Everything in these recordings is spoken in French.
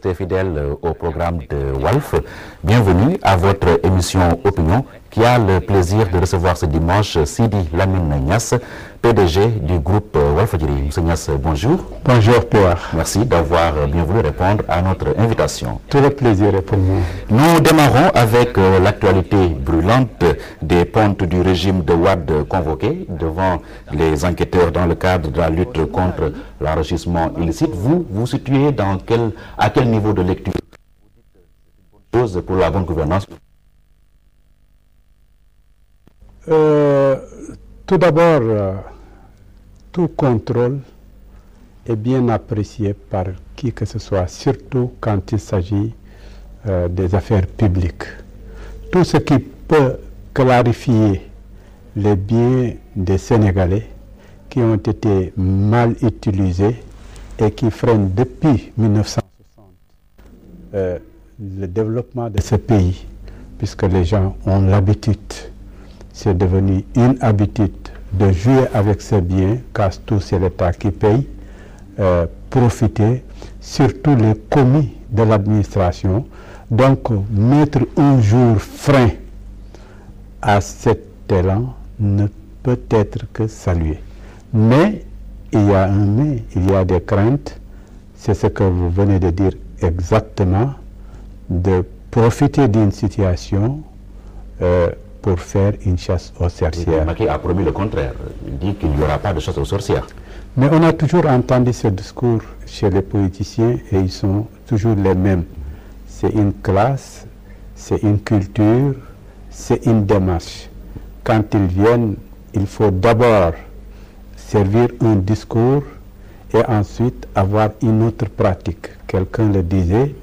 restez fidèles au programme de Walf. Bienvenue à votre émission Opinion qui a le plaisir de recevoir ce dimanche Sidi Lamine Niasse, PDG du groupe Walfadjri. Monsieur Niasse, bonjour. Bonjour Pierre. Merci d'avoir bien voulu répondre à notre invitation. Tout le plaisir est pour moi. Nous démarrons avec l'actualité brûlante des pontes du régime de Wade convoqués devant les enquêteurs dans le cadre de la lutte contre l'enrichissement illicite. Vous vous situez à quel niveau de lecture pour la bonne gouvernance? Tout d'abord, tout contrôle est bien apprécié par qui que ce soit, surtout quand il s'agit des affaires publiques. Tout ce qui peut clarifier les biens des Sénégalais qui ont été mal utilisés et qui freinent depuis 1960 le développement de ce pays, puisque les gens ont l'habitude, c'est devenu une habitude de jouer avec ces biens, car tout c'est l'État qui paye, profiter, surtout les commis de l'administration. Donc mettre un jour frein à cet élan ne peut être que salué. Mais il y a un mais, il y a des craintes, c'est ce que vous venez de dire exactement, de profiter d'une situation pour faire une chasse aux sorcières. Macky a promis le contraire. Il dit qu'il n'y aura pas de chasse aux sorcières. Mais on a toujours entendu ce discours chez les politiciens et ils sont toujours les mêmes. C'est une classe, c'est une culture, c'est une démarche. Quand ils viennent, il faut d'abord servir un discours et ensuite avoir une autre pratique. Quelqu'un le disait,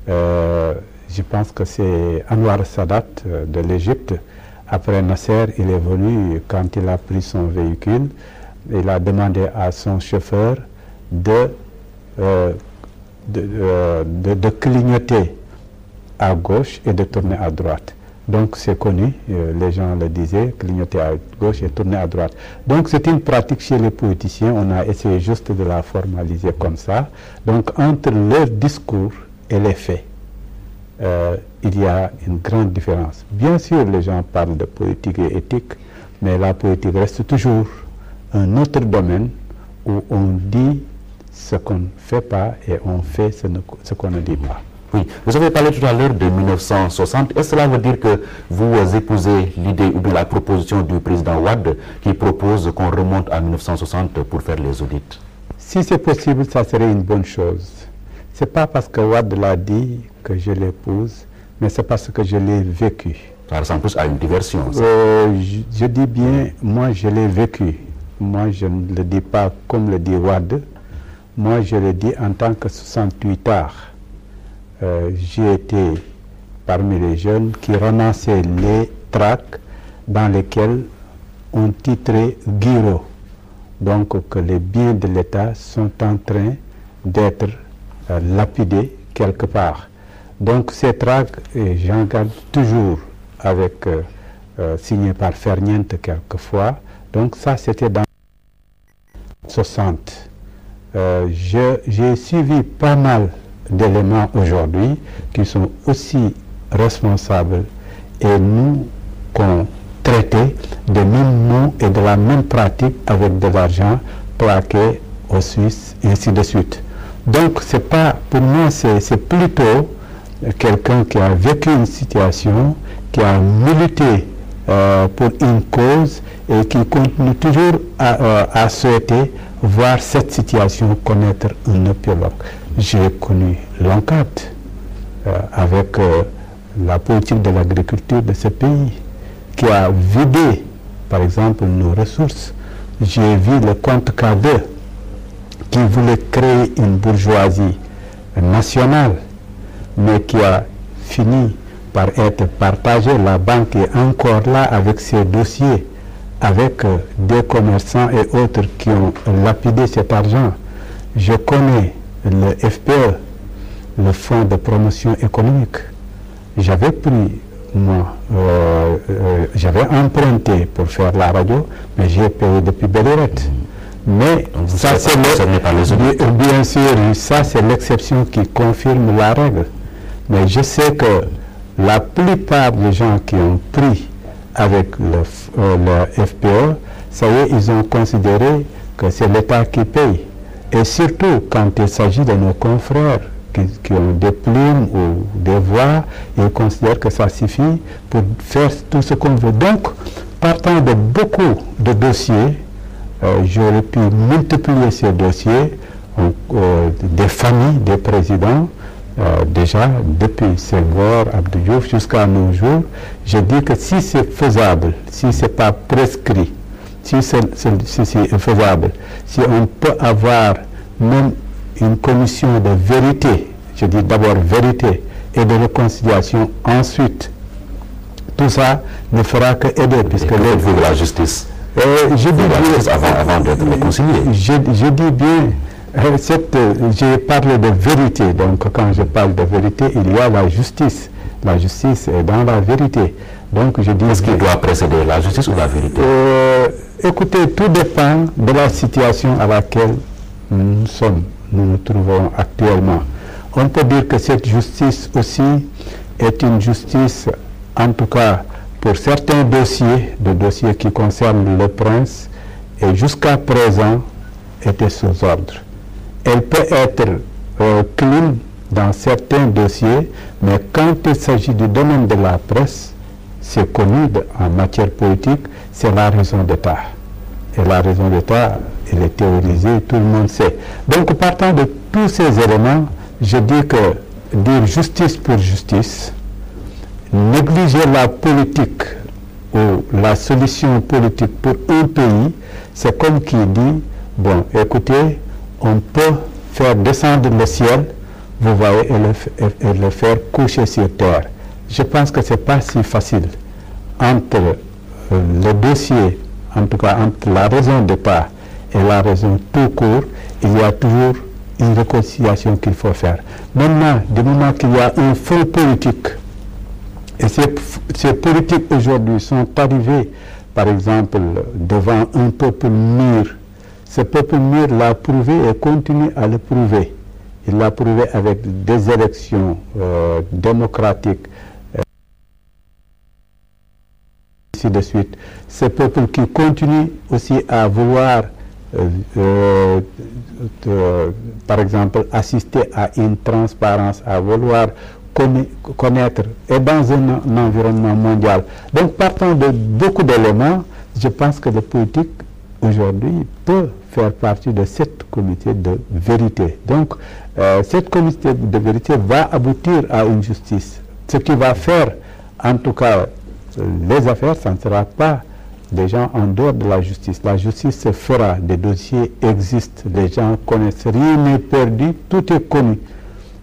je pense que c'est Anwar Sadat de l'Égypte. Après Nasser, il est venu, quand il a pris son véhicule, il a demandé à son chauffeur de clignoter à gauche et de tourner à droite. Donc c'est connu, les gens le disaient, clignoter à gauche et tourner à droite. Donc c'est une pratique chez les politiciens, on a essayé juste de la formaliser comme ça. Donc entre leur discours et les faits, il y a une grande différence. Bien sûr, les gens parlent de politique et éthique, mais la politique reste toujours un autre domaine où on dit ce qu'on ne fait pas et on fait ce qu'on ne dit pas. Oui, vous avez parlé tout à l'heure de 1960. Est-ce que cela veut dire que vous épousez l'idée ou bien la proposition du président Wade qui propose qu'on remonte à 1960 pour faire les audits? Si c'est possible, ça serait une bonne chose. Ce n'est pas parce que Wade l'a dit que je l'épouse, mais c'est parce que je l'ai vécu. Ça ressemble plus à une diversion. Je dis bien, moi je l'ai vécu. Moi je ne le dis pas comme le dit Wade. Moi je le dis en tant que 68ard. J'ai été parmi les jeunes qui renonçaient les tracts dans lesquels on titrait Guiro. Donc que les biens de l'État sont en train d'être lapidés quelque part. Donc ces tracts, j'en garde toujours avec, signé par Ferniente quelquefois. Donc ça c'était dans 60. J'ai suivi pas mal d'éléments aujourd'hui qui sont aussi responsables et nous qu'on traitait des mêmes mots et de la même pratique avec de l'argent plaqué aux Suisses et ainsi de suite. Donc c'est pas, pour moi c'est plutôt quelqu'un qui a vécu une situation, qui a milité pour une cause et qui continue toujours à souhaiter voir cette situation connaître un épilogue. J'ai connu l'ONCAD avec la politique de l'agriculture de ce pays qui a vidé, par exemple, nos ressources. J'ai vu le compte K2 qui voulait créer une bourgeoisie nationale, mais qui a fini par être partagé. La banque est encore là avec ses dossiers, avec des commerçants et autres qui ont lapidé cet argent. Je connais le FPE, le Fonds de promotion économique. J'avais pris, moi, j'avais emprunté pour faire la radio, mais j'ai payé depuis belle lurette. Mais ça, c'est bien sûr, ça c'est l'exception qui confirme la règle. Mais je sais que la plupart des gens qui ont pris avec le FPE, ça y est, ils ont considéré que c'est l'État qui paye. Et surtout quand il s'agit de nos confrères qui ont des plumes ou des voix, ils considèrent que ça suffit pour faire tout ce qu'on veut. Donc, partant de beaucoup de dossiers, j'aurais pu multiplier ces dossiers, des familles, des présidents, déjà depuis Senghor, Abdou Diouf jusqu'à nos jours. Je dis que si c'est faisable, si ce n'est pas prescrit, si c'est faisable, si on peut avoir même une commission de vérité, je dis d'abord vérité et de réconciliation, ensuite tout ça ne fera que aider puisque la justice. Je dis bien, avant d'être réconcilié. Je dis bien, j'ai parlé de vérité, donc quand je parle de vérité, il y a la justice. La justice est dans la vérité. Donc je dis. Est-ce qu'il doit précéder la justice ou la vérité? Écoutez, tout dépend de la situation à laquelle nous nous trouvons actuellement. On peut dire que cette justice aussi est une justice, en tout cas pour certains dossiers, des dossiers qui concernent le prince, et jusqu'à présent était sous ordre. Elle peut être clean dans certains dossiers, mais quand il s'agit du domaine de la presse, c'est connu en matière politique, c'est la raison d'État. Et la raison d'État, elle est théorisée, tout le monde sait. Donc, partant de tous ces éléments, je dis que dire justice pour justice, négliger la politique ou la solution politique pour un pays, c'est comme qui dit, bon, écoutez, on peut faire descendre le ciel, vous voyez, et le faire coucher sur terre. Je pense que ce n'est pas si facile. Entre le dossier, en tout cas entre la raison d'État et la raison tout court, il y a toujours une réconciliation qu'il faut faire. Maintenant, du moment qu'il y a un front politique, et ces politiques aujourd'hui sont arrivés, par exemple, devant un peuple mûr. Ce peuple mûr l'a prouvé et continue à le prouver. Il l'a prouvé avec des élections démocratiques, ainsi de suite. Ce peuple qui continue aussi à vouloir, par exemple, assister à une transparence, à vouloir connaître, et dans un environnement mondial. Donc, partant de beaucoup d'éléments, je pense que le politique, aujourd'hui, peut faire partie de cette comité de vérité. Donc, cette comité de vérité va aboutir à une justice. Ce qui va faire, en tout cas, les affaires, ça ne sera pas des gens en dehors de la justice. La justice se fera, des dossiers existent, les gens connaissent, rien n'est perdu, tout est connu.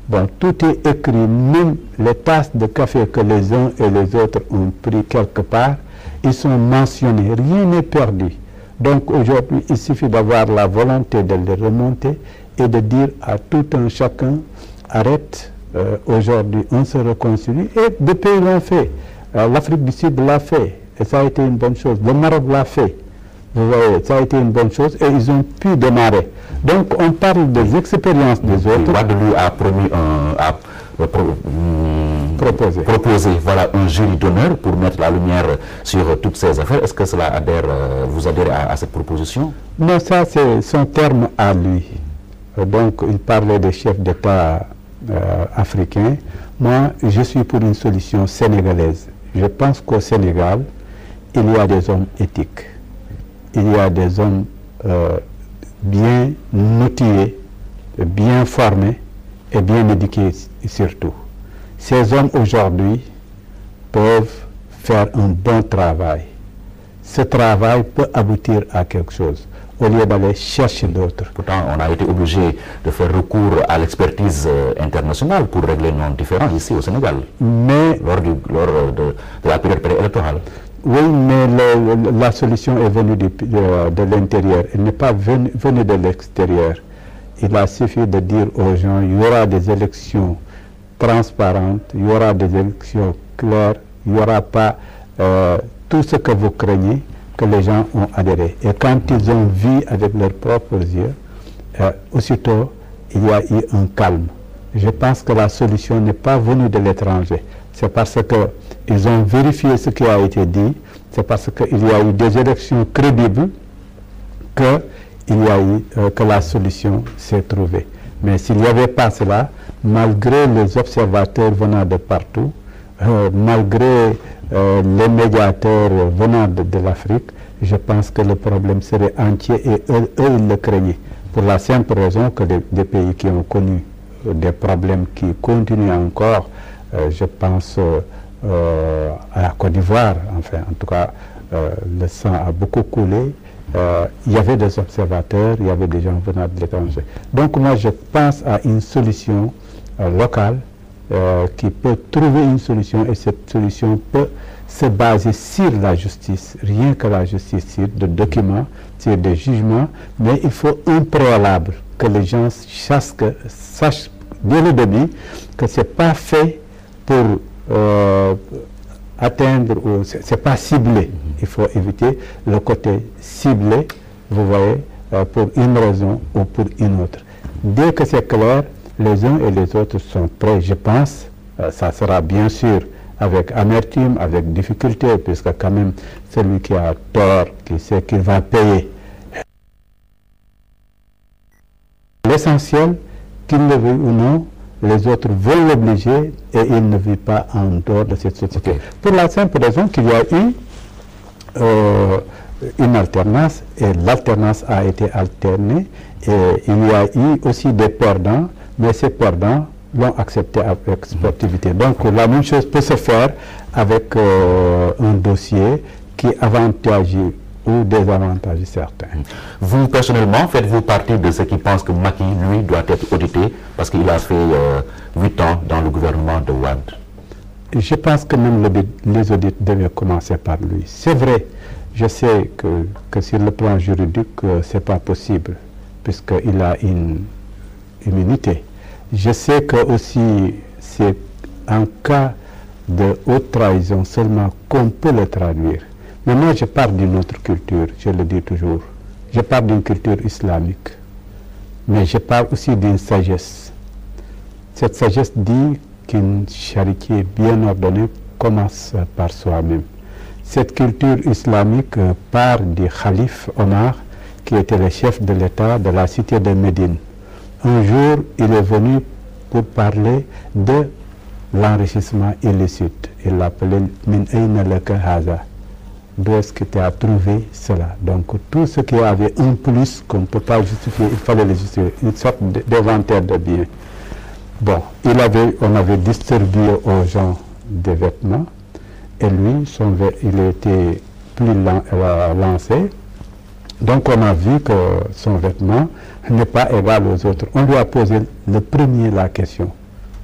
Bon, tout est écrit, même les tasses de café que les uns et les autres ont pris quelque part, ils sont mentionnés, rien n'est perdu. Donc aujourd'hui, il suffit d'avoir la volonté de les remonter et de dire à tout un chacun, arrête, aujourd'hui on se réconcilie, et des pays l'ont fait. L'Afrique du Sud l'a fait, et ça a été une bonne chose. Le Maroc l'a fait, vous voyez, ça a été une bonne chose, et ils ont pu démarrer. Donc on parle des expériences des autres. Ouagadougou a promis proposer voilà, un jury d'honneur pour mettre la lumière sur toutes ces affaires. Est-ce que cela vous adhérez à cette proposition? Non, ça c'est son terme à lui. Donc il parlait des chefs d'État africains. Moi, je suis pour une solution sénégalaise. Je pense qu'au Sénégal, il y a des hommes éthiques. Il y a des hommes bien outillés, bien formés et bien éduqués surtout. Ces hommes aujourd'hui peuvent faire un bon travail. Ce travail peut aboutir à quelque chose, au lieu d'aller chercher d'autres. Pourtant, on a été obligé de faire recours à l'expertise internationale pour régler nos différends ici au Sénégal, mais lors de la période préélectorale. Oui, mais la solution est venue de l'intérieur, elle n'est pas venue de l'extérieur. Il a suffi de dire aux gens, il y aura des élections transparentes, il y aura des élections claires, il n'y aura pas tout ce que vous craignez, que les gens ont adhéré. Et quand ils ont vu avec leurs propres yeux, aussitôt, il y a eu un calme. Je pense que la solution n'est pas venue de l'étranger. C'est parce qu'ils ont vérifié ce qui a été dit, c'est parce qu'il y a eu des élections crédibles que la solution s'est trouvée. Mais s'il n'y avait pas cela, malgré les observateurs venant de partout, malgré les médiateurs venant de l'Afrique, je pense que le problème serait entier et eux ils le craignaient. Pour la simple raison que des pays qui ont connu des problèmes qui continuent encore, je pense à la Côte d'Ivoire, enfin, en tout cas, le sang a beaucoup coulé. Il y avait des observateurs, il y avait des gens venant de l'étranger. Donc moi, je pense à une solution locale qui peut trouver une solution, et cette solution peut se baser sur la justice, rien que la justice, sur des documents, sur des jugements, mais il faut un préalable, que les gens sachent dès le début que ce n'est pas fait pour atteindre, c'est pas ciblé. Il faut éviter le côté ciblé, vous voyez, pour une raison ou pour une autre. Dès que c'est clair, les uns et les autres sont prêts, je pense. Ça sera bien sûr avec amertume, avec difficulté, puisque quand même celui qui a tort, qui sait qu'il va payer. L'essentiel, qu'il le veuille ou non, les autres vont l'obliger et il ne vit pas en dehors de cette société. Pour la simple raison qu'il y a eu une alternance, et l'alternance a été alternée, et il y a eu aussi des perdants, mais ces perdants l'ont accepté avec sportivité. Donc la même chose peut se faire avec un dossier qui est avantageux ou désavantage certains. Vous, personnellement, faites-vous partie de ceux qui pensent que Macky, lui, doit être audité parce qu'il a fait 8 ans dans le gouvernement de Wade? Je pense que même les audits devaient commencer par lui. C'est vrai, je sais que sur le plan juridique, ce n'est pas possible, puisqu'il a une immunité. Je sais que aussi, c'est en cas de haute trahison seulement qu'on peut le traduire. Mais moi, je parle d'une autre culture, je le dis toujours. Je parle d'une culture islamique. Mais je parle aussi d'une sagesse. Cette sagesse dit qu'une charité bien ordonnée commence par soi-même. Cette culture islamique part du calife Omar, qui était le chef de l'État de la cité de Médine. Un jour, il est venu pour parler de l'enrichissement illicite. Il l'appelait « Min ayna laka haza ». D'où est-ce que tu as trouvé cela? Donc tout ce qui avait un plus qu'on ne peut pas justifier, il fallait le justifier, une sorte d'inventaire de biens. Bon, on avait distribué aux gens des vêtements, et lui, il était plus lancé. Donc on a vu que son vêtement n'est pas égal aux autres. On lui a posé le premier la question.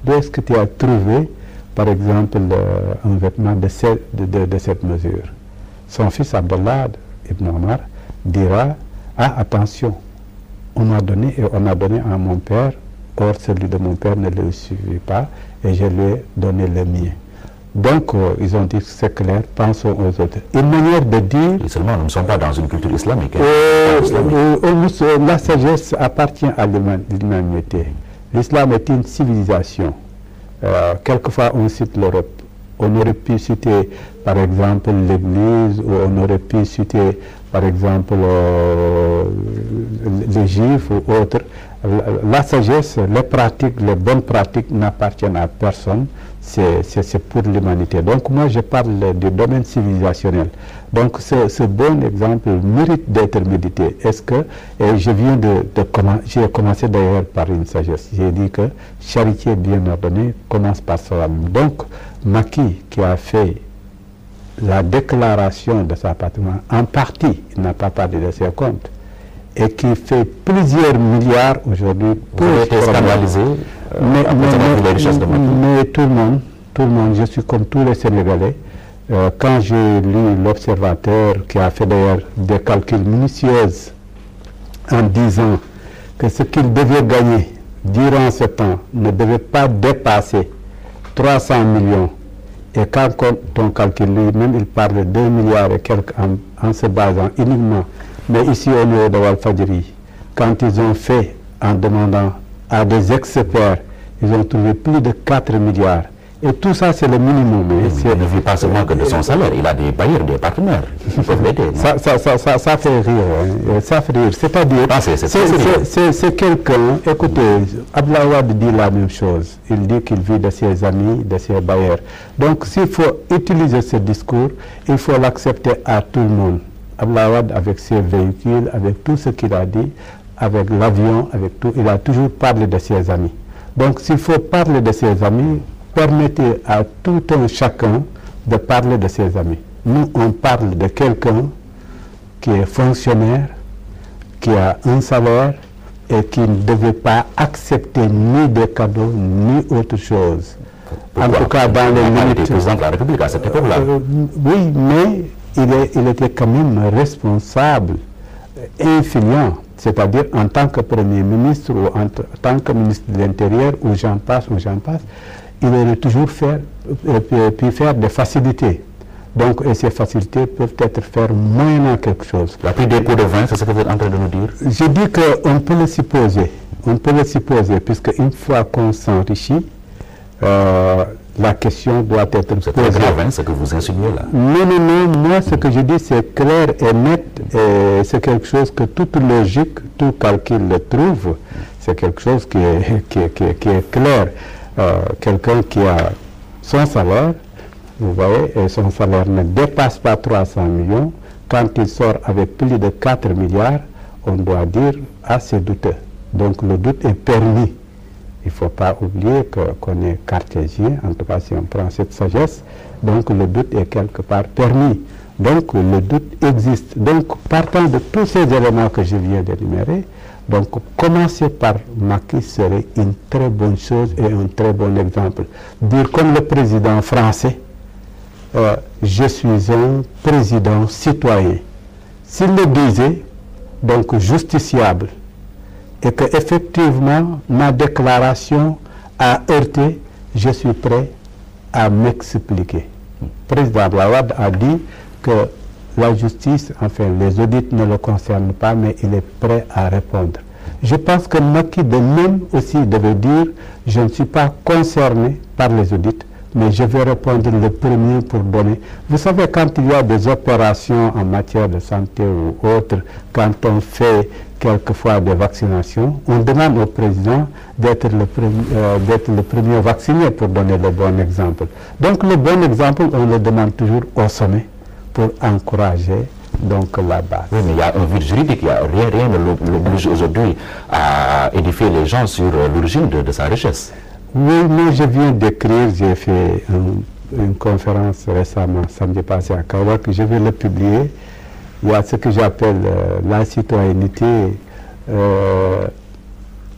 D'où est-ce que tu as trouvé, par exemple, un vêtement de cette mesure? Son fils Abdallah ibn Omar dira: ah, attention, on m'a donné et on a donné à mon père, or celui de mon père ne le suffit pas, et je lui ai donné le mien. Donc, ils ont dit que c'est clair, pensons aux autres. Une manière de dire... Et seulement, nous ne sommes pas dans une culture islamique. La sagesse appartient à l'humanité. L'islam est une civilisation. Quelquefois, on cite l'Europe. On aurait pu citer, par exemple, l'Église, ou on aurait pu citer, par exemple, les Juifs ou autres. La sagesse, les pratiques, les bonnes pratiques n'appartiennent à personne. C'est pour l'humanité. Donc moi, je parle du domaine civilisationnel. Donc ce bon exemple mérite d'être médité. Est-ce que, et j'ai commencé d'ailleurs par une sagesse. J'ai dit que charité bien ordonnée commence par soi-même. Donc Macky, qui a fait la déclaration de sa patrimoine, en partie, il n'a pas parlé de ses comptes, et qui fait plusieurs milliards aujourd'hui pour être scandalisé. Mais tout le monde, je suis comme tous les Sénégalais. Quand j'ai lu l'Observateur, qui a fait d'ailleurs des calculs minutieux en disant que ce qu'il devait gagner durant ce temps ne devait pas dépasser 300 millions, Et quand on calcule lui-même, il parle de 2 milliards et quelques en se basant uniquement. Mais ici au niveau de Walfadjri, quand ils ont fait, en demandant à des experts, ils ont trouvé plus de 4 milliards. Et tout ça, c'est le minimum. Il ne vit pas seulement que de son salaire, il a des bailleurs, des partenaires. Ça fait rire. Hein. Ça fait rire. C'est-à-dire, c'est quelqu'un, écoutez, Abdoulaye Wade dit la même chose. Il dit qu'il vit de ses amis, de ses bailleurs. Donc, s'il faut utiliser ce discours, il faut l'accepter à tout le monde. Abdoulaye Wade, avec ses véhicules, avec tout ce qu'il a dit, avec l'avion, avec tout, il a toujours parlé de ses amis. Donc, s'il faut parler de ses amis, permettez à tout un chacun de parler de ses amis. Nous, on parle de quelqu'un qui est fonctionnaire, qui a un salaire et qui ne devait pas accepter ni des cadeaux, ni autre chose. Pourquoi? En tout cas, dans les limites... Il était président de la République à cette époque-là. Oui, mais il était quand même responsable, influent, c'est-à-dire en tant que Premier ministre ou en tant que ministre de l'Intérieur, ou j'en passe, il aurait toujours pu faire des facilités. Donc, et ces facilités peuvent être faites moyennant quelque chose. La prise des pots de vin, c'est ce que vous êtes en train de nous dire? Je dis qu'on peut le supposer. On peut le supposer, puisque une fois qu'on s'enrichit, la question doit être posée. C'est très grave, hein, ce que vous insinuez là. Non, moi ce que je dis c'est clair et net, et c'est quelque chose que toute logique, tout calcul le trouve, c'est quelque chose qui est clair. Quelqu'un qui a son salaire, vous voyez, et son salaire ne dépasse pas 300 millions, quand il sort avec plus de 4 milliards, on doit dire, ah, c'est douteux. Donc le doute est permis. Il ne faut pas oublier qu'on est cartésien, en tout cas si on prend cette sagesse, donc le doute est quelque part permis. Donc le doute existe. Donc partant de tous ces éléments que je viens d'énumérer, donc commencer par Macky serait une très bonne chose et un très bon exemple. Dire comme le président français, je suis un président citoyen. S'il le disait, donc justiciable, et que effectivement ma déclaration a heurté, je suis prêt à m'expliquer. Le président Abdoulaye Wade a dit que la justice, enfin les audits ne le concernent pas, mais il est prêt à répondre. Je pense que Macky de même aussi devait dire, je ne suis pas concerné par les audits, mais je vais répondre le premier pour donner. Vous savez, quand il y a des opérations en matière de santé ou autre, quand on fait quelquefois des vaccinations, on demande au président d'être le premier vacciné pour donner le bon exemple. Donc le bon exemple, on le demande toujours au sommet pour encourager donc la base. Oui, mais il y a un vide juridique, rien ne l'oblige aujourd'hui à édifier les gens sur l'origine de sa richesse. Oui, moi je viens d'écrire, j'ai fait une conférence récemment, samedi passé à Kaolack, je vais le publier. Il y a ce que j'appelle la citoyenneté,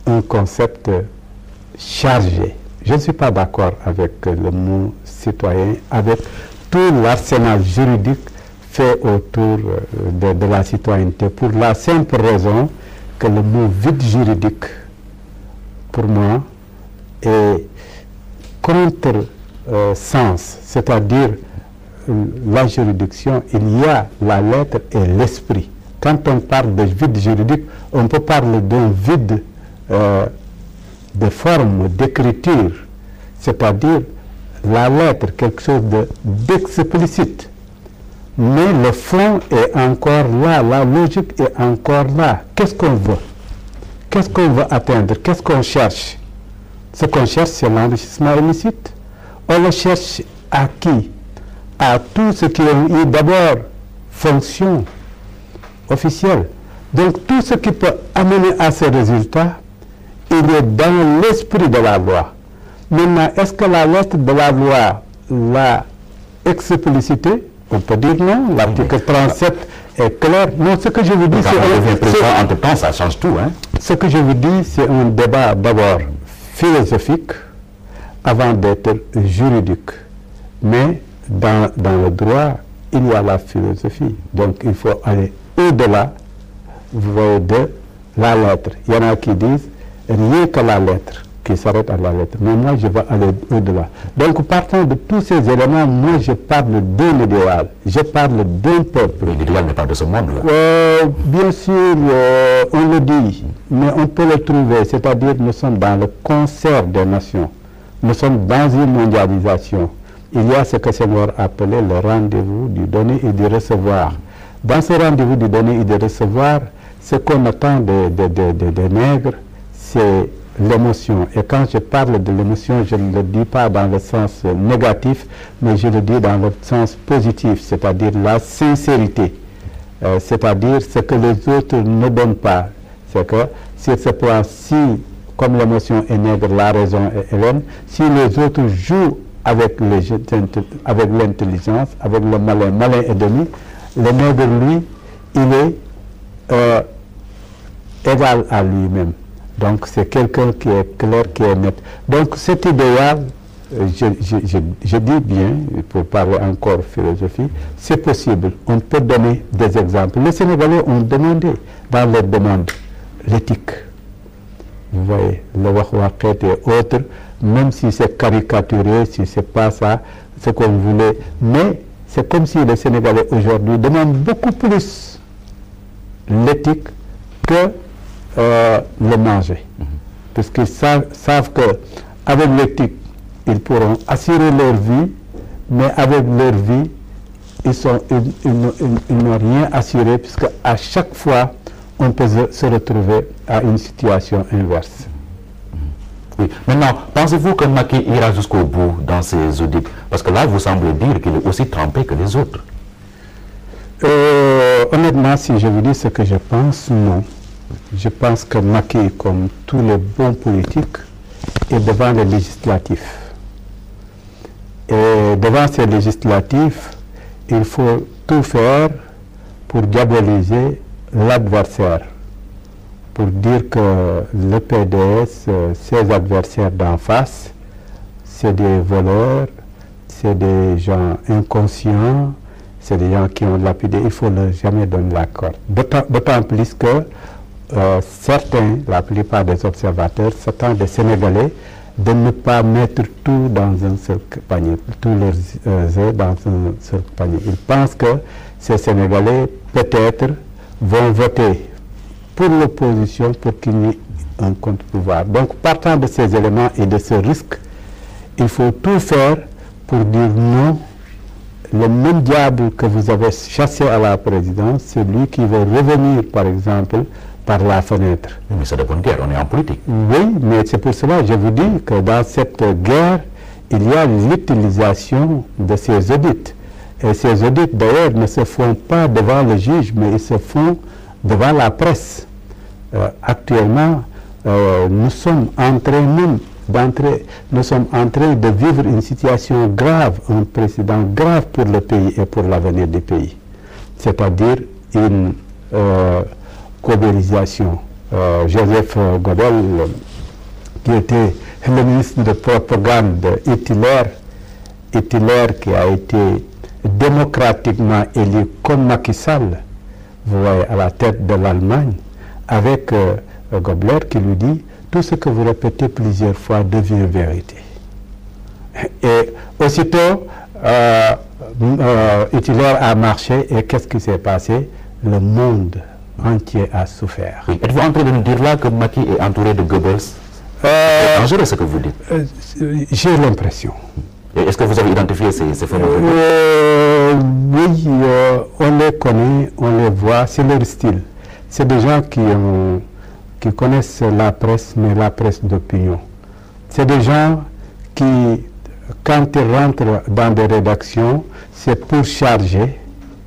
un concept chargé. Je ne suis pas d'accord avec le mot citoyen, avec tout l'arsenal juridique fait autour de la citoyenneté, pour la simple raison que le mot vide juridique, pour moi, est contre-sens, c'est-à-dire la juridiction, il y a la lettre et l'esprit. Quand on parle de vide juridique, on peut parler d'un vide de forme, d'écriture, c'est-à-dire la lettre, quelque chose d'explicite. Mais le fond est encore là, la logique est encore là. Qu'est-ce qu'on veut? Qu'est-ce qu'on veut atteindre? Qu'est-ce qu'on cherche? Ce qu'on cherche, c'est l'enrichissement illicite. On le cherche à qui? À tous ceux qui ont eu d'abord fonction officielle. Donc tout ce qui peut amener à ces résultats, il est dans l'esprit de la loi. Maintenant, est-ce que la lettre de la loi l'a explicité? On peut dire non. L'article 37 est clair. Non, ce que je vous dis, c'est entre temps, ça change tout, hein? Ce que je vous dis, c'est un débat d'abord philosophique avant d'être juridique. Mais dans le droit, il y a la philosophie. Donc il faut aller au-delà, vous voyez, de la lettre. Il y en a qui disent rien que la lettre. qui s'arrête à la lettre. Mais moi, je vais aller au-delà. Donc, partant de tous ces éléments, moi, je parle d'un idéal. Je parle d'un peuple. L'idéal n'est pas de ce monde-là. Bien sûr, on le dit, mais on peut le trouver. C'est-à-dire, nous sommes dans le concert des nations. Nous sommes dans une mondialisation. Il y a ce que Senghor appelait le rendez-vous du donner et du recevoir. Dans ce rendez-vous du donner et du recevoir, ce qu'on attend des nègres, c'est l'émotion. Et quand je parle de l'émotion, je ne le dis pas dans le sens négatif, mais je le dis dans le sens positif, c'est-à-dire la sincérité. C'est-à-dire ce que les autres ne donnent pas. C'est que sur ce point, si, comme l'émotion est nègre, la raison est hélène, si les autres jouent avec l'intelligence, avec le malin, malin et demi, le nègre, lui, il est égal à lui-même. Donc c'est quelqu'un qui est clair, qui est net. Donc cet idéal, je dis bien, pour parler encore philosophie, c'est possible. On peut donner des exemples. Les Sénégalais ont demandé dans leurs demandes l'éthique. Vous voyez, le wahwaket et autres, même si c'est caricaturé, si c'est pas ça, ce qu'on voulait. Mais c'est comme si les Sénégalais aujourd'hui demandent beaucoup plus l'éthique que le manger. Parce qu'ils savent qu'avec l'éthique, ils pourront assurer leur vie, mais avec leur vie, ils n'ont rien assuré, puisque à chaque fois, on peut se retrouver à une situation inverse. Oui. Maintenant, pensez-vous que Macky ira jusqu'au bout dans ses audits? Parce que là, vous semblez dire qu'il est aussi trempé que les autres. Honnêtement, si je vous dis ce que je pense, non. Je pense que Macky, comme tous les bons politiques, est devant les législatifs. Et devant ces législatifs, il faut tout faire pour diaboliser l'adversaire, pour dire que le PDS, ses adversaires d'en face, c'est des voleurs, c'est des gens inconscients, c'est des gens qui ont lapidé. Il ne faut leur jamais donner la corde. D'autant plus que certains, la plupart des observateurs, s'attendent des Sénégalais de ne pas mettre tout dans un seul panier, tous leurs œufs dans un seul panier. Ils pensent que ces Sénégalais, peut-être, vont voter pour l'opposition pour qu'il y ait un contre-pouvoir. Donc, partant de ces éléments et de ce risque, il faut tout faire pour dire non. Le même diable que vous avez chassé à la présidence, c'est lui qui veut revenir, par exemple, par la fenêtre. Mais c'est de bonne guerre, on est en politique. Oui, mais c'est pour cela que je vous dis que dans cette guerre, il y a l'utilisation de ces audits. Et ces audits, d'ailleurs, ne se font pas devant le juge, mais ils se font devant la presse. Actuellement, nous sommes en train de vivre une situation grave, un précédent grave pour le pays et pour l'avenir du pays. C'est-à-dire une cobélisation. Joseph Godel, qui était le ministre de propagande Hitler qui a été démocratiquement élu comme Macky Sall, vous voyez, à la tête de l'Allemagne, avec Gobler qui lui dit « Tout ce que vous répétez plusieurs fois devient vérité ». Et aussitôt, Hitler a marché et qu'est-ce qui s'est passé? Le monde entier a souffert. Oui. Êtes-vous en train de nous dire là que Macky est entouré de Goebbels? C'est dangereux ce que vous dites. J'ai l'impression. Est-ce que vous avez identifié ces phénomènes? Oui, on les connaît, on les voit, c'est leur style. C'est des gens qui connaissent la presse, mais la presse d'opinion. C'est des gens qui, quand ils rentrent dans des rédactions, c'est pour charger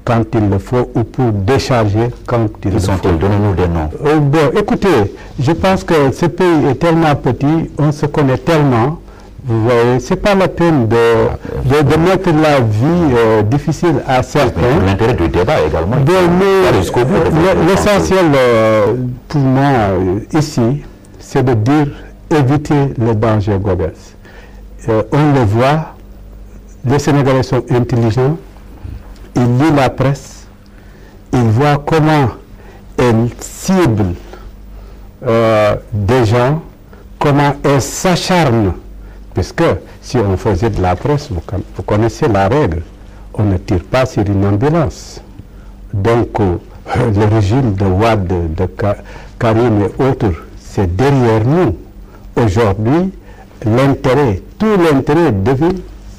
quand il le faut ou pour décharger quand il le faut. Donnez-nous des noms. Bon, écoutez, je pense que ce pays est tellement petit, on se connaît tellement. Vous voyez, c'est pas la peine de mettre la vie difficile à certains. Pour l'intérêt du débat également. L'essentiel pour moi ici, c'est de dire éviter le danger Goebbels. On le voit, les Sénégalais sont intelligents, ils lisent la presse, ils voient comment elle cible des gens, comment elle s'acharne. Puisque si on faisait de la presse, vous connaissez la règle, on ne tire pas sur une ambulance. Donc le régime de Wade, de Karim et autres, c'est derrière nous. Aujourd'hui, tout l'intérêt devait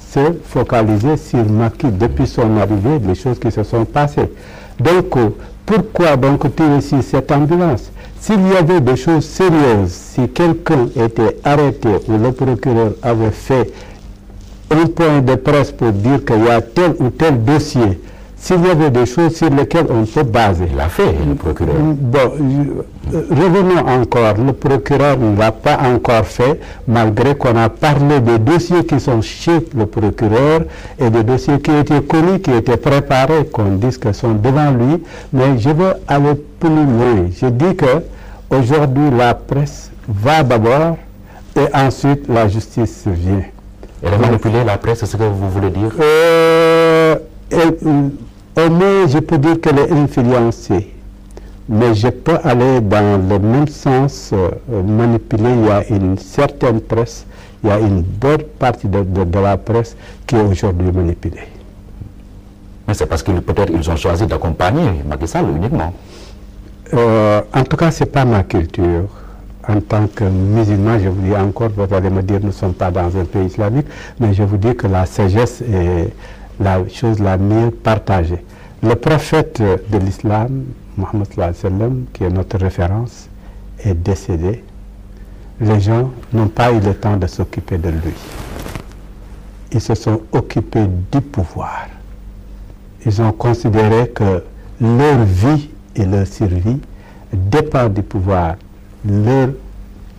se focaliser sur Macky depuis son arrivée, les choses qui se sont passées. Donc pourquoi donc tirer sur cette ambulance? S'il y avait des choses sérieuses, si quelqu'un était arrêté ou le procureur avait fait un point de presse pour dire qu'il y a tel ou tel dossier, s'il y avait des choses sur lesquelles on peut baser. Il l'a fait, le procureur. Bon, revenons encore. Le procureur ne l'a pas encore fait, malgré qu'on a parlé des dossiers qui sont chez le procureur et des dossiers qui étaient connus, qui étaient préparés, qu'on dise qu'ils sont devant lui. Mais je veux aller plus loin. Je dis que aujourd'hui la presse va d'abord et ensuite la justice vient. Elle a manipulé la presse, c'est ce que vous voulez dire? Au moins, je peux dire qu'elle est influencée. Mais je peux aller dans le même sens, manipuler. Il y a une certaine presse, il y a une bonne partie de la presse qui est aujourd'hui manipulée. Mais c'est parce qu'ils peut-être ils ont choisi d'accompagner Macky Sall uniquement. En tout cas, ce n'est pas ma culture. En tant que musulman, je vous dis encore, vous allez me dire, nous ne sommes pas dans un pays islamique, mais je vous dis que la sagesse est la chose la mieux partagée. Le prophète de l'islam, Mohammed sallallahu alayhi wa sallam, qui est notre référence, est décédé. Les gens n'ont pas eu le temps de s'occuper de lui. Ils se sont occupés du pouvoir. Ils ont considéré que leur vie et leur survie dépendent du pouvoir.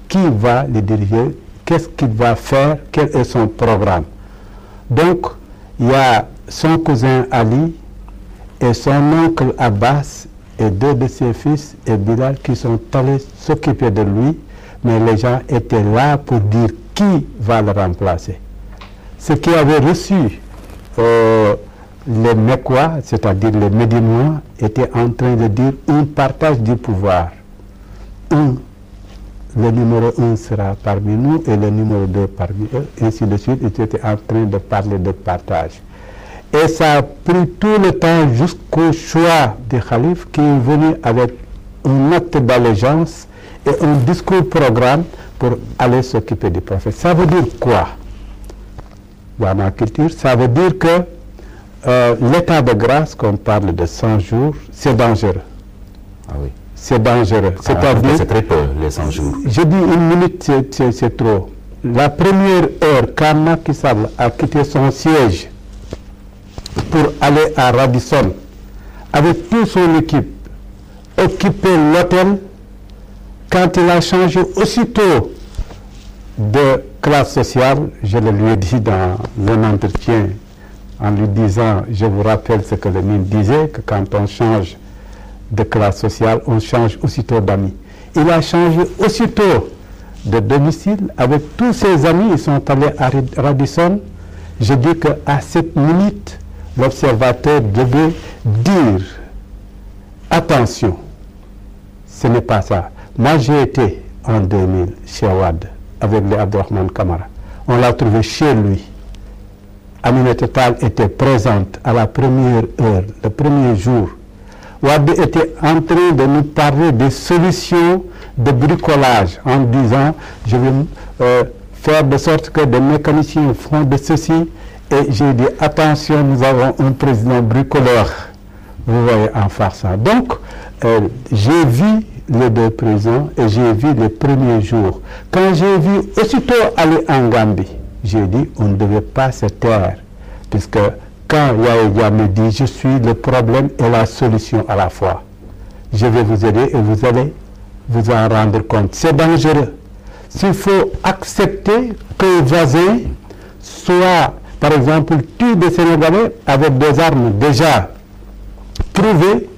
Qui va les diriger, qu'est-ce qu'il va faire, quel est son programme. Donc, il y a son cousin Ali et son oncle Abbas et deux de ses fils et Bilal qui sont allés s'occuper de lui, mais les gens étaient là pour dire qui va le remplacer. Ceux qui avaient reçu les Mecquois, c'est-à-dire les Médinois, étaient en train de dire un partage du pouvoir. Le numéro 1 sera parmi nous et le numéro 2 parmi eux, ainsi de suite. Ils étaient en train de parler de partage. Et ça a pris tout le temps jusqu'au choix des khalifes qui est venu avec un acte d'allégeance et un discours programme pour aller s'occuper du prophète. Ça veut dire quoi? Dans ma culture, ça veut dire que l'état de grâce, qu'on parle de 100 jours, c'est dangereux. Ah oui. C'est dangereux. C'est très peu, les 100 jours. Je dis une minute, c'est trop. La première heure, quand Macky Sall a quitté son siège pour aller à Radisson, avec toute son équipe, occuper l'hôtel, quand il a changé aussitôt de classe sociale, je le lui ai dit dans un entretien, en lui disant, je vous rappelle ce que le ministre disait, que quand on change de classe sociale, on change aussitôt d'amis. Il a changé aussitôt de domicile avec tous ses amis, ils sont allés à Radisson. Je dis qu'à cette minute, l'observateur devait dire attention, ce n'est pas ça. Moi j'ai été en 2000 chez Wade avec les Abdourahmane Kamara. On l'a trouvé chez lui. Aminata Tall était présente à la première heure, le premier jour. Wade était en train de nous parler des solutions de bricolage en disant je vais faire de sorte que des mécaniciens font de ceci. Et j'ai dit attention, nous avons un président bricoleur. Vous voyez en faire ça. Donc, j'ai vu les deux prisons et j'ai vu les premiers jours. Quand j'ai vu aussitôt aller en Gambie, j'ai dit on ne devait pas se taire. Puisque quand Yahya me dit je suis le problème et la solution à la fois, je vais vous aider et vous allez vous en rendre compte. C'est dangereux. S'il faut accepter qu'un voisin soit, par exemple, tue des Sénégalais avec des armes déjà prouvées,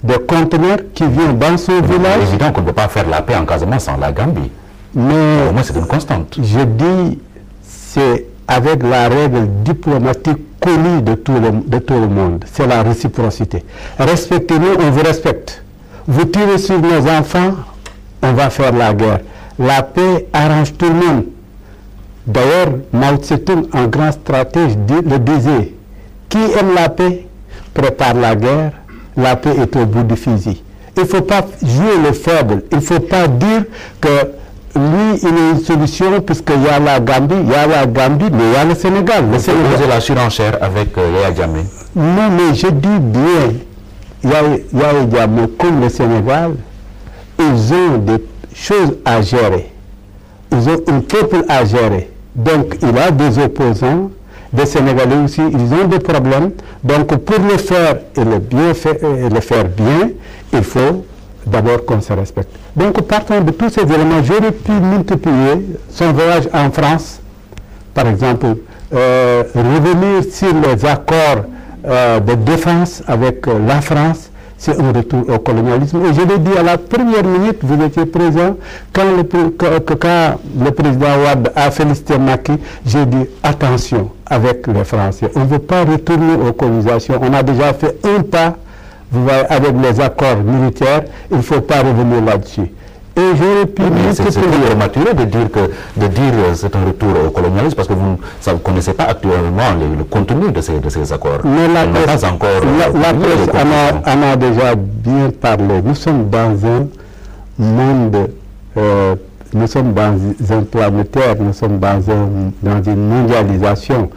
des conteneurs qui viennent dans son village. C'est évident qu'on ne peut pas faire la paix en Casamance sans la Gambie. Mais au moins c'est une constante. Je dis, c'est avec la règle diplomatique connue de tout le monde. C'est la réciprocité. Respectez-nous, on vous respecte. Vous tirez sur nos enfants, on va faire la guerre. la paix arrange tout le monde. D'ailleurs, Mao Tse-tung, un grand stratège, le disait, qui aime la paix prépare la guerre, la paix est au bout du fusil. Il ne faut pas jouer le faible, il ne faut pas dire que lui, il a une solution puisqu'il y a la Gambie, mais il y a le Sénégal. Le Sénégal, la surenchère avec Yaya Jammeh. Non, mais je dis bien, Yaya Jammeh comme le Sénégal, ils ont des choses à gérer. Ils ont un peuple à gérer. Donc, il y a des opposants, des Sénégalais aussi, ils ont des problèmes. Donc, pour le faire et le faire bien, il faut d'abord qu'on se respecte. Donc, partant de tous ces éléments, j'aurais pu multiplier son voyage en France, par exemple, revenir sur les accords de défense avec la France. C'est un retour au colonialisme. Et je l'ai dit à la première minute, vous étiez présent, quand le président Wade a félicité Macky, j'ai dit attention avec les Français. On ne veut pas retourner aux colonisations. On a déjà fait un pas, vous voyez, avec les accords militaires. Il ne faut pas revenir là-dessus. Et j'aurais pu c'est prématuré de dire que c'est un retour au colonialisme parce que vous ne connaissez pas actuellement le contenu de ces accords. Mais la presse en a déjà bien parlé. Nous sommes dans un monde, nous sommes dans un planétaire, nous sommes dans une mondialisation